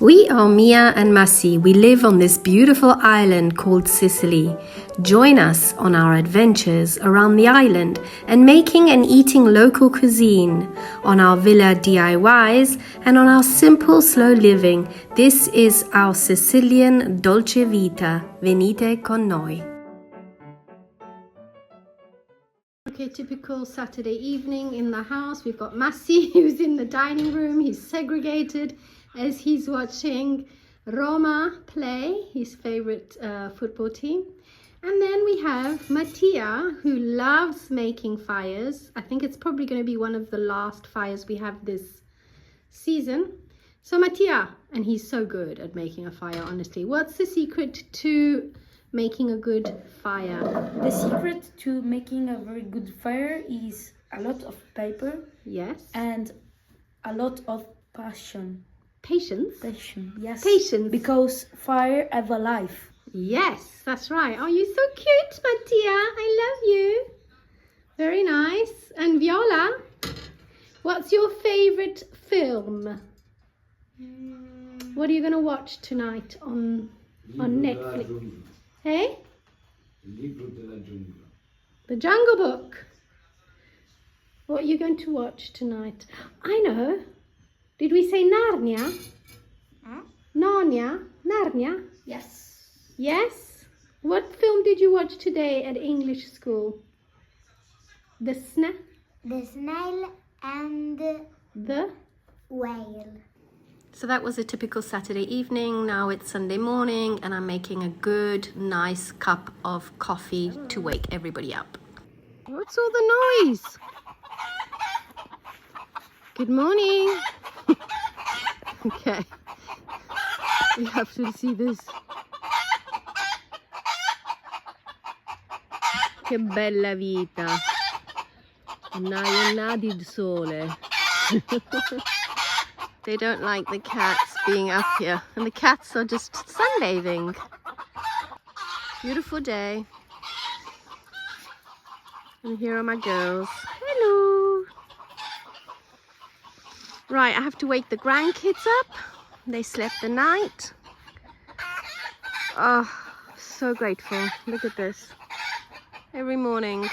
We are Mia and Massi. We live on this beautiful island called Sicily. Join us on our adventures around the island and making and eating local cuisine, on our villa DIYs and on our simple slow living. This is our Sicilian Dolce vita. Venite con noi. Okay, typical Saturday evening in the house. We've got Massi who's in the dining room. He's segregated as he's watching Roma play, his favorite football team. And then we have Mattia, who loves making fires. I think it's probably going to be one of the last fires we have this season. So Mattia, and he's so good at making a fire, honestly. What's the secret to making a good fire? The secret to making a very good fire is a lot of paper. Yes. And a lot of passion. Patience? Passion, yes. Patience. Because fire have a life. Yes, that's right. Oh, you're so cute, Mattia. I love you. Very nice. And Viola, what's your favorite film? What are you going to watch tonight on Netflix? Hey? The Jungle Book. What are you going to watch tonight? I know. Did we say Narnia? Narnia? Narnia? Yes. Yes? What film did you watch today at English school? The snail and the whale. So that was a typical Saturday evening. Now it's Sunday morning and I'm making a good, nice cup of coffee to wake everybody up. What's all the noise? Good morning. Okay. We have to see this. Che bella vita. Un'aionà di sole. They don't like the cats being up here. And the cats are just sunbathing. Beautiful day. And here are my girls. Hello. Right, I have to wake the grandkids up. They slept the night. Oh, so grateful. Look at this. Every morning.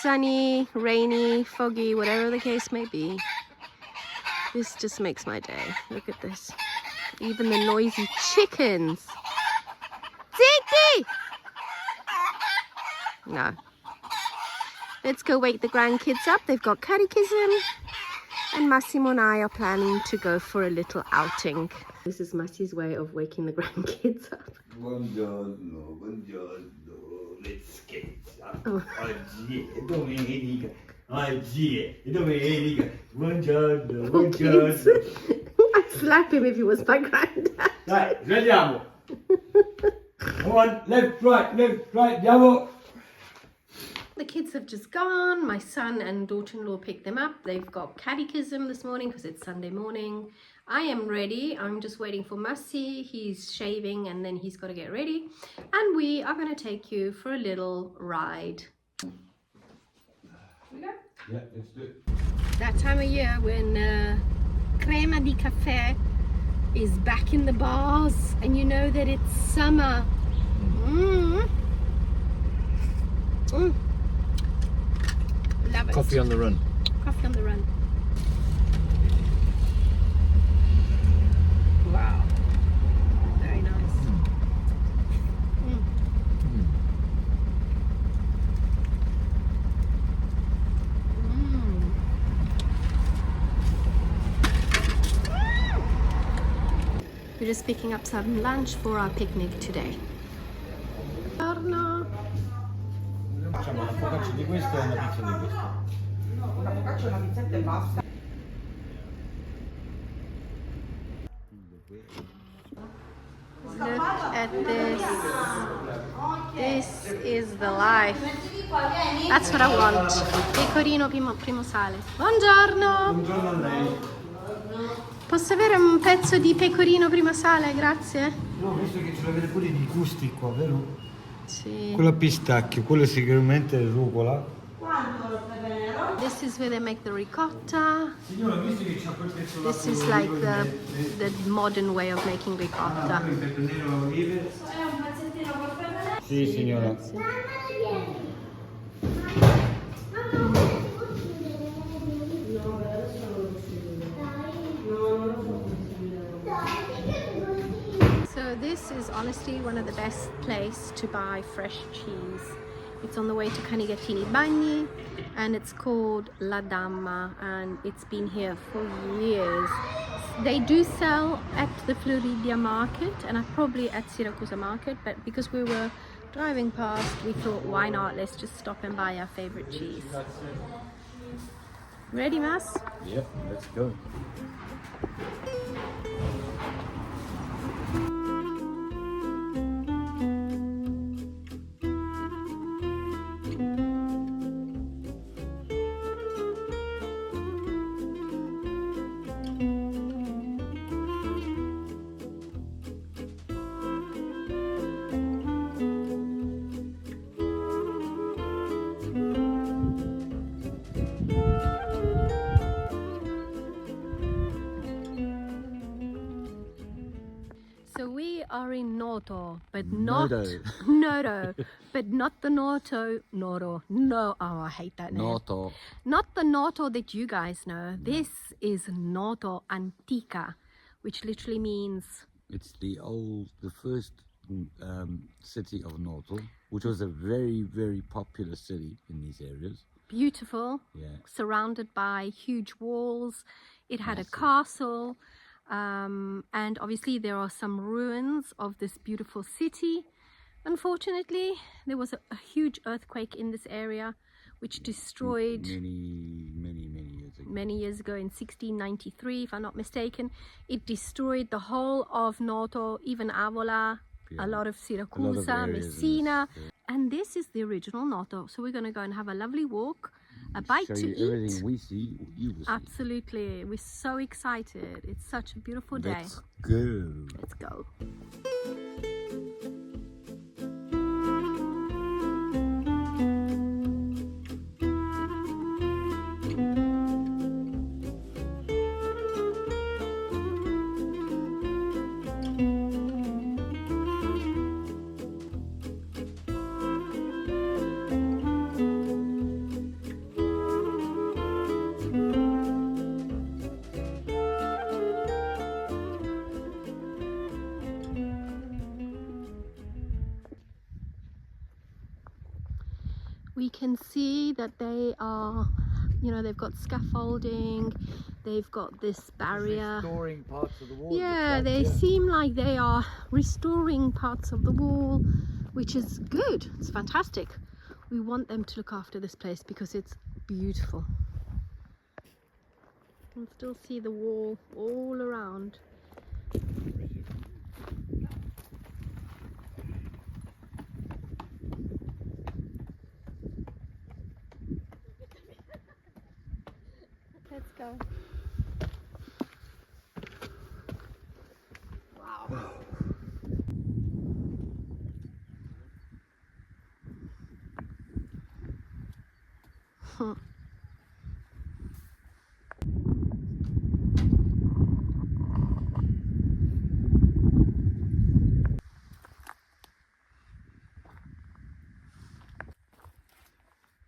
Sunny, rainy, foggy, whatever the case may be. This just makes my day. Look at this. Even the noisy chickens. Ziggy! No. Let's go wake the grandkids up. They've got catechism. And Massimo and I are planning to go for a little outing. This is Massi's way of waking the grandkids up. Buongiorno, buongiorno. Let's get up. Oh. Oggi è domenica. Oggi è domenica. Buongiorno, buongiorno. I'd slap him if he was my granddad. Dai, svegliamo. Come on, left, right, andiamo. The kids have just gone. My son and daughter-in-law picked them up. They've got catechism this morning because it's Sunday morning. I am ready. I'm just waiting for Massi. He's shaving and then he's got to get ready. And we are going to take you for a little ride. Yeah, let's do it. That time of year when crema di caffè is back in the bars and you know that it's summer. Love it. Coffee on the run. Coffee on the run. Wow. Very nice. We're just picking up some lunch for our picnic today. Buongiorno. Facciamo una focaccia di questo e una pizza di questo. Una focaccia e una pizzetta e basta. Look at this. This is the life. That's what I want. Pecorino primo sale. Buongiorno. Buongiorno a lei. Posso avere un pezzo di pecorino primo sale? Grazie. No, visto che ce l'avete pure di gusti qua, vero? Sì. Quello a pistacchio, quello sicuramente è rucola. Quanto lo peperone This is where they make the ricotta. Signora, visto che c'ha quel pezzo This lato is like olive the modern way of making ricotta. il peperonero olive. Sì, signora. So this is honestly one of the best place to buy fresh cheese. It's on the way to Canigatini Bagni and it's called La Dama and it's been here for years. They do sell at the Floridia market and probably at Siracusa market, but because we were driving past we thought why not, let's just stop and buy our favorite cheese. Ready, Mas? Yep, let's go. So we are in Noto, but not Noto. Noto, but not the Noto. No, oh, I hate that name. Noto. Not the Noto that you guys know. This is Noto Antica, which literally means It's the first city of Noto, which was a very, very popular city in these areas. beautiful, Yeah. surrounded by huge walls. It had Massive. a castle, and obviously there are some ruins of this beautiful city. Unfortunately, there was a huge earthquake in this area which destroyed Many years ago. in 1693, if I'm not mistaken. It destroyed the whole of Noto, even Avola, Yeah. a lot of A Siracusa, lot of areas in Messina. this, And this is the original Noto. So we're going to go and have a lovely walk, a bite show to you eat. everything we see, you will see. Absolutely. We're so excited. It's such a beautiful day. Let's go. Let's go. We can see that they are, you know, they've got scaffolding, they've got this barrier. Restoring parts of the wall. Yeah, they seem like they are restoring parts of the wall, which is good. It's fantastic. We want them to look after this place because it's beautiful. You can still see the wall all around. Let's go. Wow.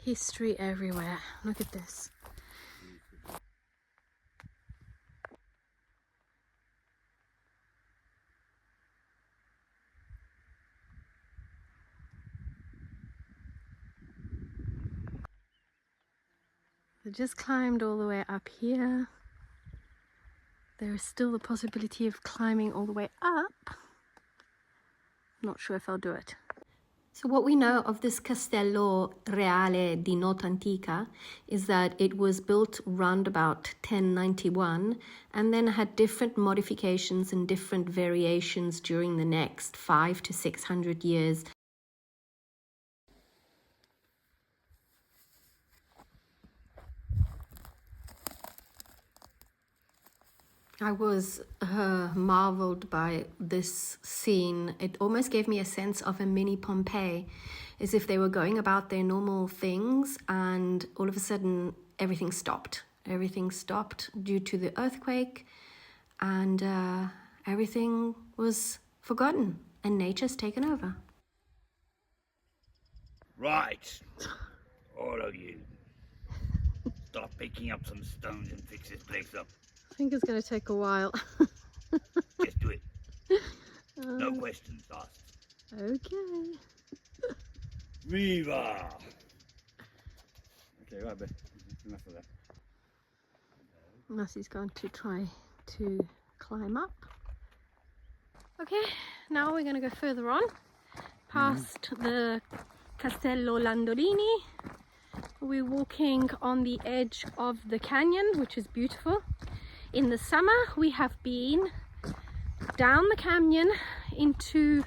History everywhere. Look at this. I just climbed all the way up here. There is still the possibility of climbing all the way up. Not sure if I'll do it. So what we know of this Castello Reale di Noto Antica is that it was built round about 1091 and then had different modifications and different variations during the next 500 to 600 years. I was marveled by this scene. It almost gave me a sense of a mini Pompeii, as if they were going about their normal things and all of a sudden everything stopped. Everything stopped due to the earthquake, and everything was forgotten, and nature's taken over. Right, all of you, start picking up some stones and fix this place up. I think it's going to take a while. Just do it. No questions asked. Okay. Viva! Okay, right, but enough of that. Massie's going to try to climb up. Okay, now we're going to go further on, past the Castello Landolini. We're walking on the edge of the canyon, which is beautiful. In the summer, we have been down the canyon into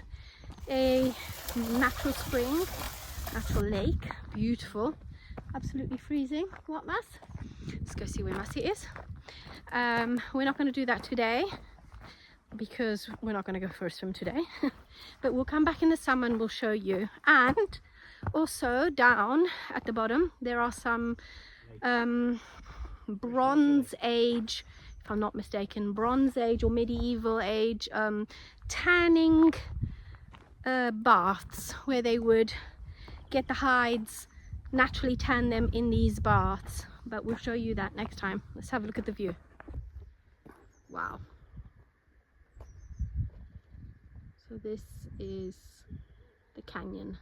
a natural spring, natural lake, beautiful, absolutely freezing. What, Mass? Let's go see where Massi is. We're not going to do that today because we're not going to go for a swim today. But we'll come back in the summer and we'll show you. And also down at the bottom there are some Bronze Age, if I'm not mistaken, Bronze Age or medieval age tanning baths, where they would get the hides, naturally tan them in these baths. But we'll show you that next time. Let's have a look at the view. Wow. So this is the canyon.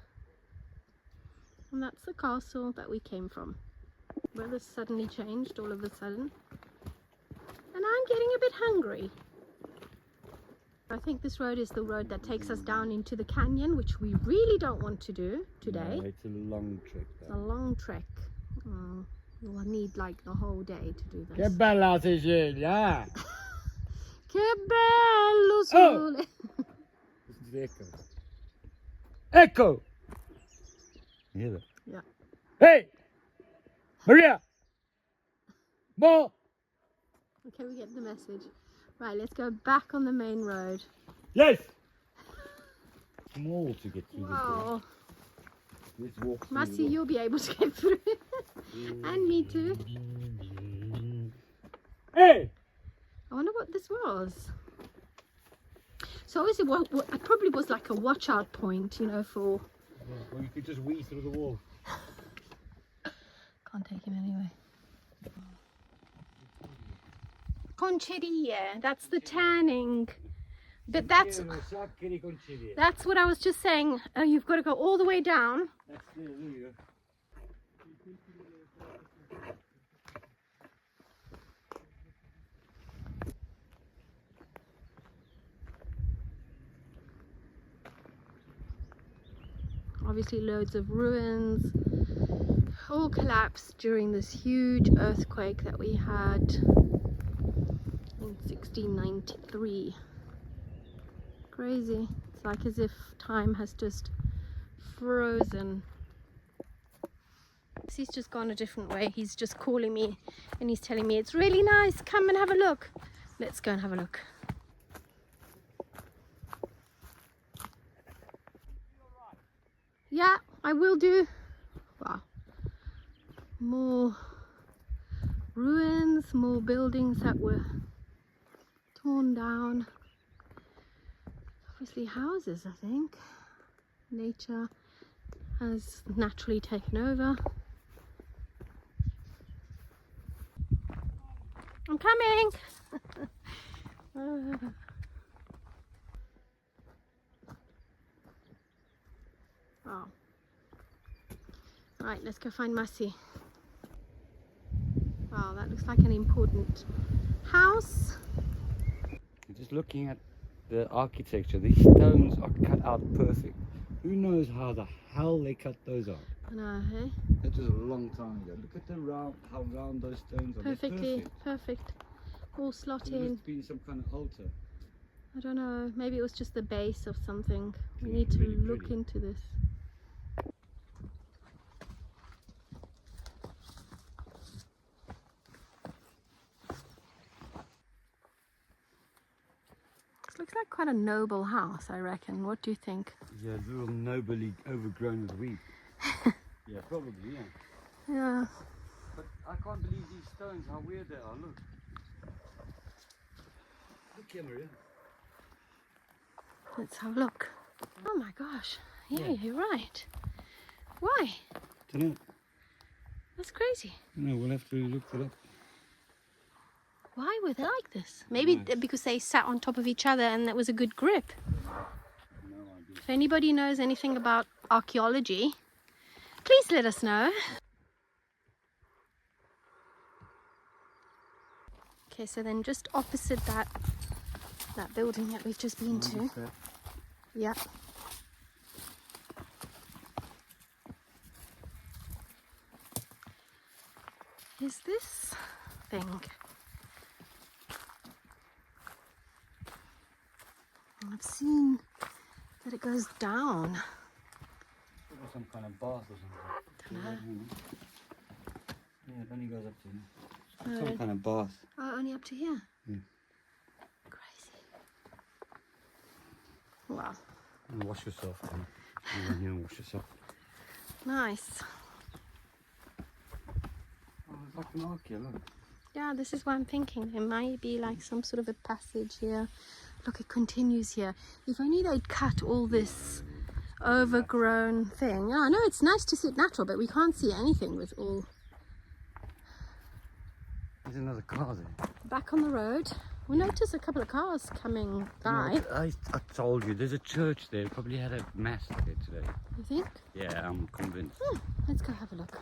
And that's the castle that we came from. Weather suddenly changed all of a sudden. And I'm getting a bit hungry. I think this road is the road that takes us down into the canyon, which we really don't want to do today. No, it's a long trek. It's a long trek. We'll need like the whole day to do this. Che bella Sicilia! Che bello sole! Listen to the echo. Echo! You hear that? Yeah. Hey! Maria! Mo! Okay, we get the message. Right, let's go back on the main road. Yes! Small to get through Wow. this. Let's walk through Massi, the- you'll be able to get through. And me too. Hey! I wonder what this was. So obviously it probably was like a watch out point, you know, for... Or you could just wee through the wall. Can't take him anyway. Concheria, that's the tanning. But that's what I was just saying. You've got to go all the way down. Obviously loads of ruins, all collapsed during this huge earthquake that we had in 1693. Crazy. It's like as if time has just frozen. He's just gone a different way. He's just calling me and he's telling me it's really nice, come and have a look. Let's go and have a look. Yeah, I will do. Wow. More ruins, more buildings that were torn down. Obviously houses, I think. Nature has naturally taken over. I'm coming! Wow. Right, let's go find Massi. Wow, that looks like an important house. Just looking at the architecture, these stones are cut out perfect. Who knows how the hell they cut those out? I know, hey? That was a long time ago. Look at how round those stones are. They're Perfectly, perfect. All slot There in. must be some kind of altar. I don't know, maybe it was just the base of something. We need to Really look pretty. into this. This looks like quite a noble house, I reckon. What do you think? Yeah, a little nobly overgrown with wheat. Yeah, probably, yeah. Yeah. But I can't believe these stones, how weird they are, look. Look here, Maria. Let's have a look. Oh my gosh. Yeah, Yeah. you're right. Why? Don't know. That's crazy. No, we'll have to look it up. Why were they like this? Maybe Nice. because they sat on top of each other and that was a good grip. No idea. If anybody knows anything about archaeology, please let us know. Okay, so then just opposite that building that we've just been to. Yeah. Is this thing. I've seen that it goes down. Some kind of bath or something. Dunno. Yeah, it only goes up to Oh, some kind of bath. Oh, only up to here? Yeah. Crazy. Wow. And wash yourself then. You know, wash yourself. Nice. Oh, it's like an archaea, look. Yeah, this is what I'm thinking. There might be like some sort of a passage here. Look, it continues here. If only they'd cut all this overgrown thing. Oh, no, it's nice to see it natural, but we can't see anything with all... There's another car there. Back on the road. We noticed a couple of cars coming by. No, I told you, there's a church there. Probably had a mass there today. You think? Yeah, I'm convinced. Let's go have a look.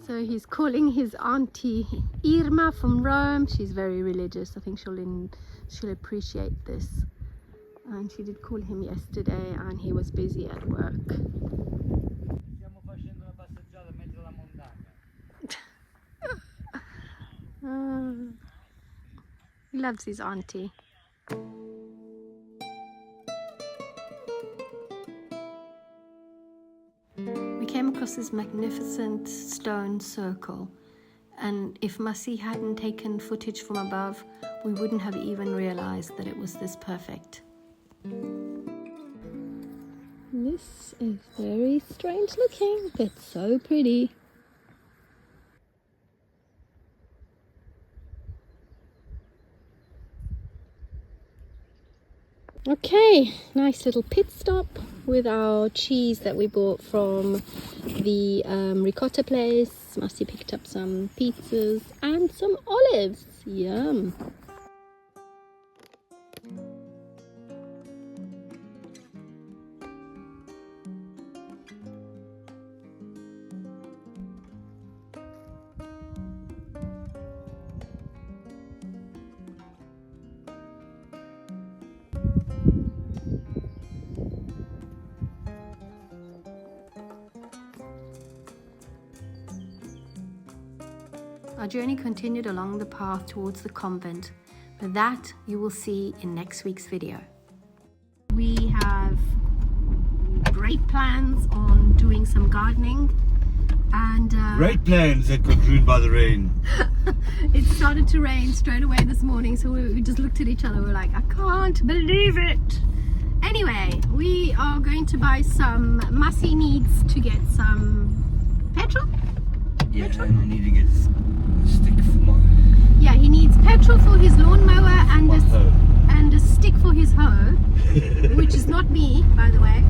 So he's calling his auntie Irma from Rome. She's very religious. I think she'll appreciate this. And she did call him yesterday and he was busy at work. Stiamo facendo una passeggiata in mezzo alla montagna. He loves his auntie. We came across this magnificent stone circle, and if Massi hadn't taken footage from above, we wouldn't have even realized that it was this perfect. This is very strange looking, but so pretty. Okay, nice little pit stop with our cheese that we bought from the ricotta place. Massi picked up some pizzas and some olives. Yum. Our journey continued along the path towards the convent, but that you will see in next week's video. We have great plans on doing some gardening, and Great plans that got ruined by the rain. it started to rain straight away this morning, so we just looked at each other. We're like, I can't believe it. Anyway, we are going to buy some. Massi needs to get some petrol. Yeah, and I need to get a stick for my... Yeah, he needs petrol for his lawnmower and hoe. and a stick for his hoe, which is not me, by the way.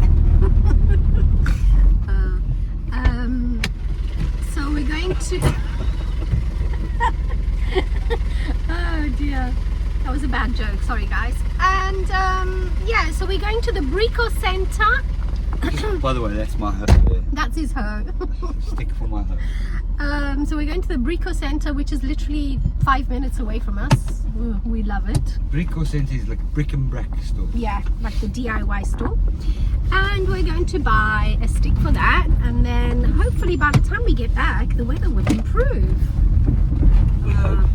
So we're going to... Oh dear, that was a bad joke, sorry guys. And yeah, so we're going to the Brico Center. By the way, that's my hoe there. That's his hoe. Stick for my hoe. So we're going to the Brico Center, which is literally 5 minutes away from us. Ooh, we love it. Brico Center is like brick and brack store. Yeah, like the DIY store. And we're going to buy a stick for that, and then hopefully by the time we get back the weather will improve.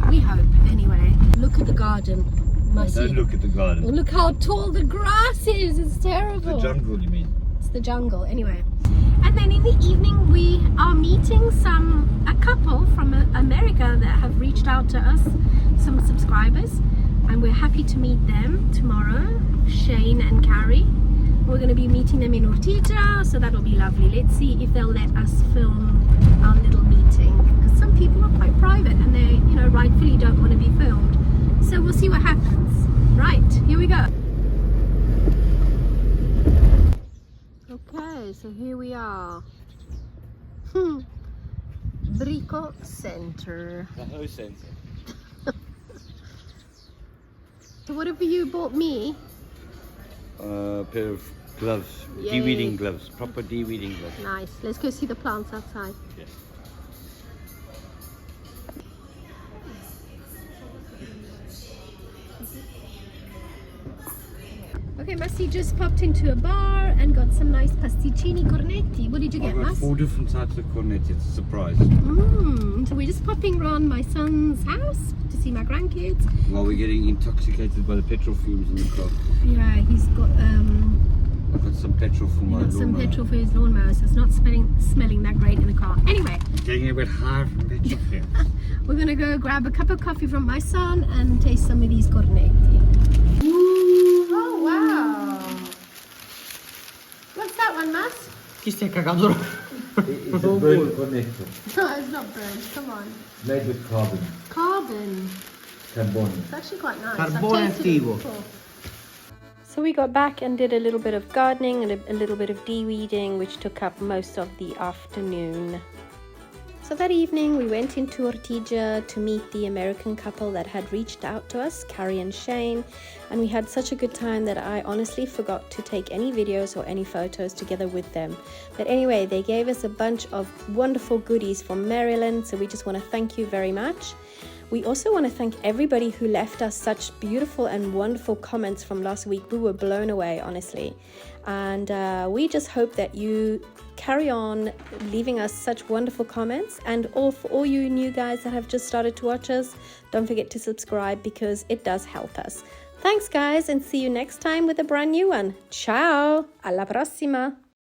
We hope anyway. Look at the garden. Don't look at the garden. Oh, look how tall the grass is. It's terrible. The jungle, you mean? It's the jungle anyway. And then in the evening we are meeting a couple from America that have reached out to us, some subscribers, and we're happy to meet them tomorrow, Shane and Carrie. We're going to be meeting them in Ortigia, so that'll be lovely. Let's see if they'll let us film our little meeting, because some people are quite private and they, you know, rightfully don't want to be filmed. So we'll see what happens. Right, here we go. Okay, so here we are. Brico Center. The whole centre. So what have you bought me? A pair of gloves, Yay. de-weeding gloves, proper de-weeding gloves. Nice. Let's go see the plants outside. Yes. Okay, Massi just popped into a bar and got some nice pasticcini cornetti. What did you I've get, got Mas? 4 different types of cornetti. It's a surprise. So we're just popping around my son's house to see my grandkids. While we're getting intoxicated by the petrol fumes in the car. Yeah, he's got I've got some petrol for my some lawnmower. petrol for his lawnmower, so it's not smelling that great in the car. Anyway, Getting a bit hard from petrol fumes. we're gonna go grab a cup of coffee from my son and taste some of these cornetti. Oh wow! What's that one, Mas? Chi stai cagando? It's a burnt cornetto. No, it's not burnt. Come on. Made with carbon. Carbon. Carbon. It's actually quite nice. Carbone I've tasted it attivo. before. So we got back and did a little bit of gardening and a little bit of de-weeding, which took up most of the afternoon. So that evening we went into Ortigia to meet the American couple that had reached out to us, Carrie and Shane, and we had such a good time that I honestly forgot to take any videos or any photos together with them. But anyway, they gave us a bunch of wonderful goodies from Maryland, so we just want to thank you very much. We also want to thank everybody who left us such beautiful and wonderful comments from last week. We were blown away, honestly. And we just hope that you carry on leaving us such wonderful comments. And for all you new guys that have just started to watch us, don't forget to subscribe because it does help us. Thanks, guys, and see you next time with a brand new one. Ciao! Alla prossima!